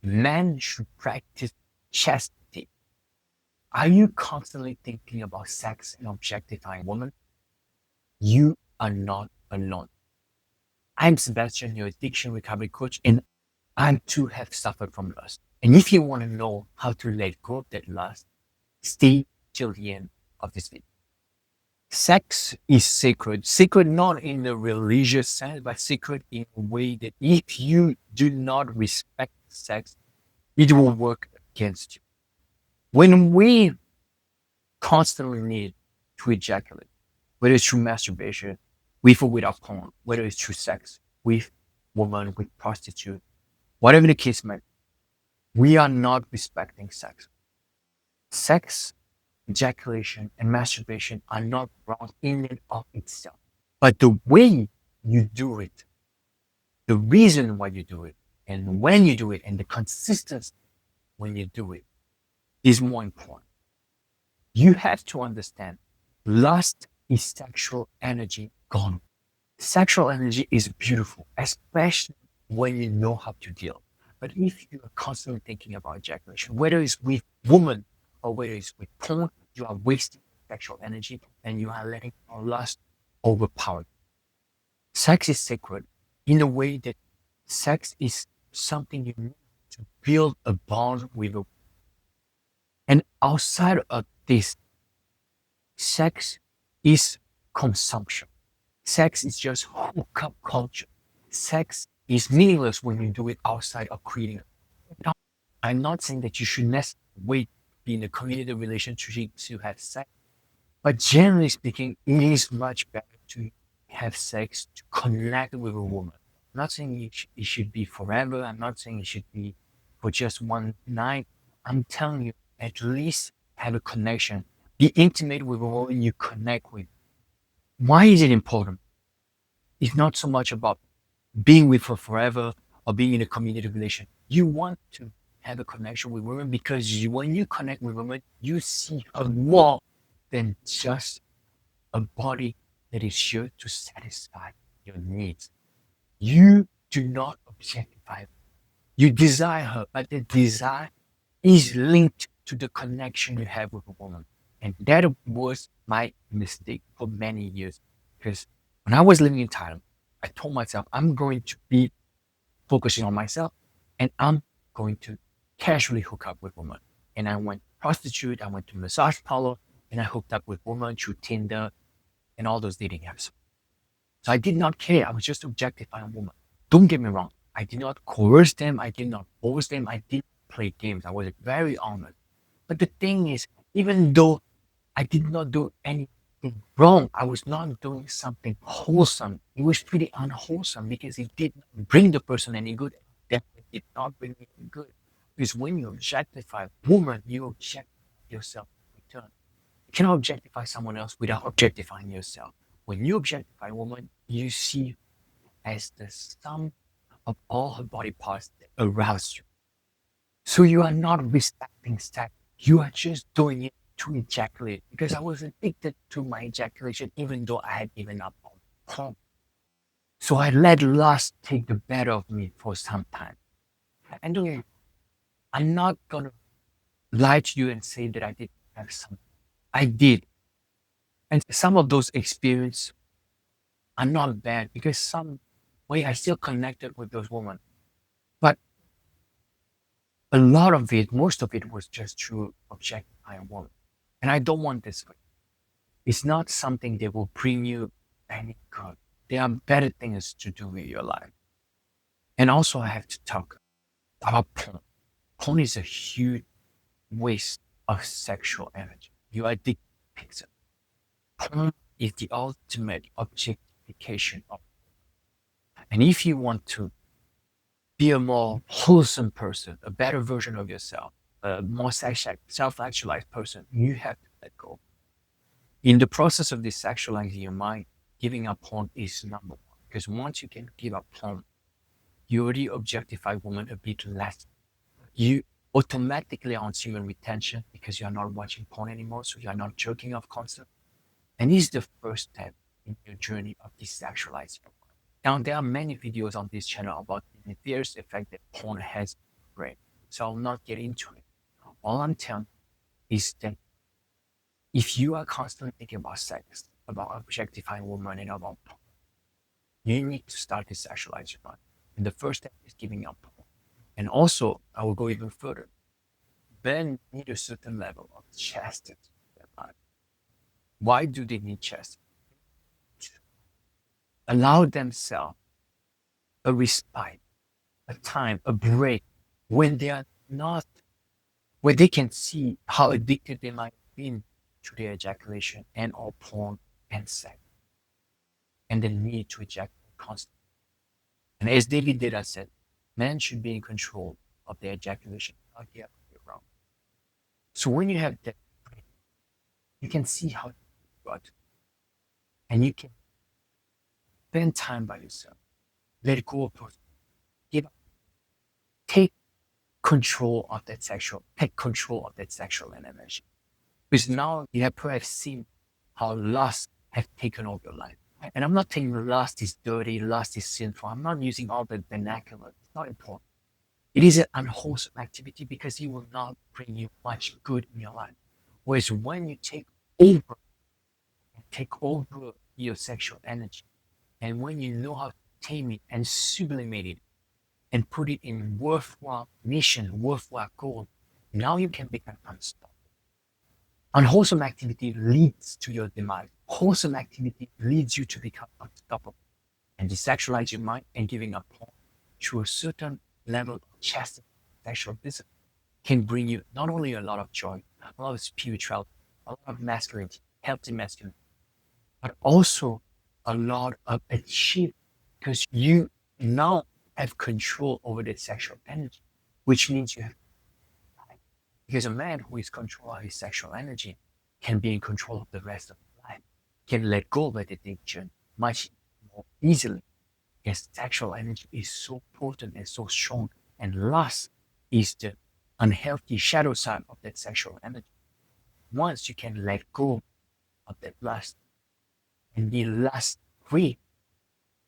Men should practice chastity. Are you constantly thinking about sex and objectifying women? You are not alone. I'm Sebastian, your addiction recovery coach, and I too have suffered from lust. And if you want to know how to let go of that lust, stay till the end of this video. Sex is sacred. Sacred not in the religious sense, but sacred in a way that if you do not respect sex, it will work against you. When we constantly need to ejaculate, whether it's through masturbation, with or without porn, whether it's through sex, with woman, with prostitute, whatever the case may be, we are not respecting sex. Sex, ejaculation, and masturbation are not wrong in and of itself. But the way you do it, the reason why you do it, and when you do it, and the consistency when you do it is more important. You have to understand lust is sexual energy gone. Sexual energy is beautiful, especially when you know how to deal. But if you are constantly thinking about ejaculation, whether it's with women or whether it's with porn, you are wasting sexual energy and you are letting your lust overpower you. Sex is sacred in a way that sex is something you need to build a bond with a. And outside of this, sex is consumption. Sex is just hookup culture. Sex is meaningless when you do it outside of creating. Now, I'm not saying that you should necessarily wait be in a committed relationship to have sex, but generally speaking, it is much better to have sex to connect with a woman. I'm not saying it should be forever. I'm not saying it should be for just one night. I'm telling you, at least have a connection. Be intimate with a woman you connect with. Why is it important? It's not so much about being with her forever or being in a committed relation. You want to have a connection with women because when you connect with women, you see her more than just a body that is here to satisfy your needs. You do not objectify her. You desire her, but the desire is linked to the connection you have with a woman. And that was my mistake for many years. Because when I was living in Thailand, I told myself, I'm going to be focusing on myself and I'm going to casually hook up with women. And I went prostitute, I went to massage parlor, and I hooked up with women through Tinder and all those dating apps. So I did not care. I was just objectifying women. Don't get me wrong. I did not coerce them. I did not force them. I did play games. I was very honest. But the thing is, even though I did not do anything wrong, I was not doing something wholesome. It was pretty unwholesome because it did not bring the person any good. It did not bring me any good. Because when you objectify a woman, you objectify yourself in return. You cannot objectify someone else without objectifying yourself. When you objectify a woman, you see as the sum of all her body parts that arouse you. So you are not respecting sex. You are just doing it to ejaculate because I was addicted to my ejaculation even though I had given up on porn. So I let lust take the better of me for some time. And don't get me, I'm not gonna lie to you and say that I didn't have something. I did. And some of those experiences are not bad because some way I still connected with those women. But a lot of it, most of it was just through objectifying women. And I don't want this for you. It's not something that will bring you any good. There are better things to do with your life. And also I have to talk about porn. Porn is a huge waste of sexual energy. You are addicted to pixel. Porn is the ultimate objectification of. And if you want to be a more wholesome person, a better version of yourself, a more self-actualized person, you have to let go. In the process of desexualizing your mind, giving up porn is number one. Because once you can give up porn, you already objectify women a bit less. You automatically are on human retention because you're not watching porn anymore, so you're not jerking off constantly. And this is the first step in your journey of desexualizing. Now, there are many videos on this channel about the nefarious effect that porn has on your brain. So I'll not get into it. All I'm telling is that if you are constantly thinking about sex, about objectifying women, and about porn, you need to start to sexualize your mind. And the first step is giving up porn. And also, I will go even further. Men need a certain level of chastity in their life. Why do they need chastity? To allow themselves a respite, a time, a break when they are not, where they can see how addicted they might have been to their ejaculation and or porn and sex, and the need to ejaculate constantly. And as David Data said, men should be in control of their ejaculation, not the other way around. So when you have that break, you can see how you got, and you can spend time by yourself, let go of those, give up, take take control of that sexual energy. Because now you have perhaps seen how lust have taken over your life. And I'm not saying lust is dirty, lust is sinful. I'm not using all the vernacular. It's not important. It is an unwholesome activity because it will not bring you much good in your life. Whereas when you take over your sexual energy, and when you know how to tame it and sublimate it and put it in worthwhile mission, worthwhile goal, now you can become unstoppable. Unwholesome activity leads to your demise. Wholesome activity leads you to become unstoppable. And desexualize your mind and giving up porn to a certain level of chastity, sexual discipline can bring you not only a lot of joy, a lot of spirituality, a lot of masculinity, healthy masculinity, but also a lot of achievement because you now have control over that sexual energy, which means you have, because a man who is control of his sexual energy can be in control of the rest of his life, can let go of that addiction much more easily because sexual energy is so potent and so strong, and lust is the unhealthy shadow side of that sexual energy. Once you can let go of that lust and be lust free,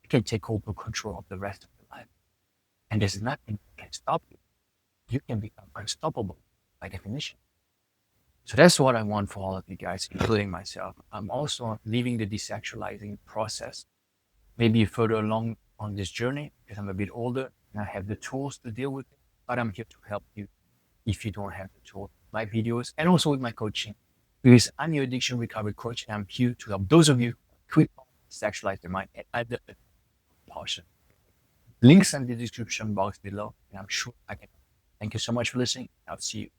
you can take over control of the rest of your life. And there's nothing that can stop you. You can become unstoppable by definition. So that's what I want for all of you guys, including myself. I'm also leaving the desexualizing process maybe further along on this journey because I'm a bit older and I have the tools to deal with it, but I'm here to help you if you don't have the tools, my videos, and also with my coaching, because I'm your addiction recovery coach and I'm here to help those of you quit sexualize their mind and add the compulsion. Links in the description box below, and I'm sure I can. Thank you so much for listening. I'll see you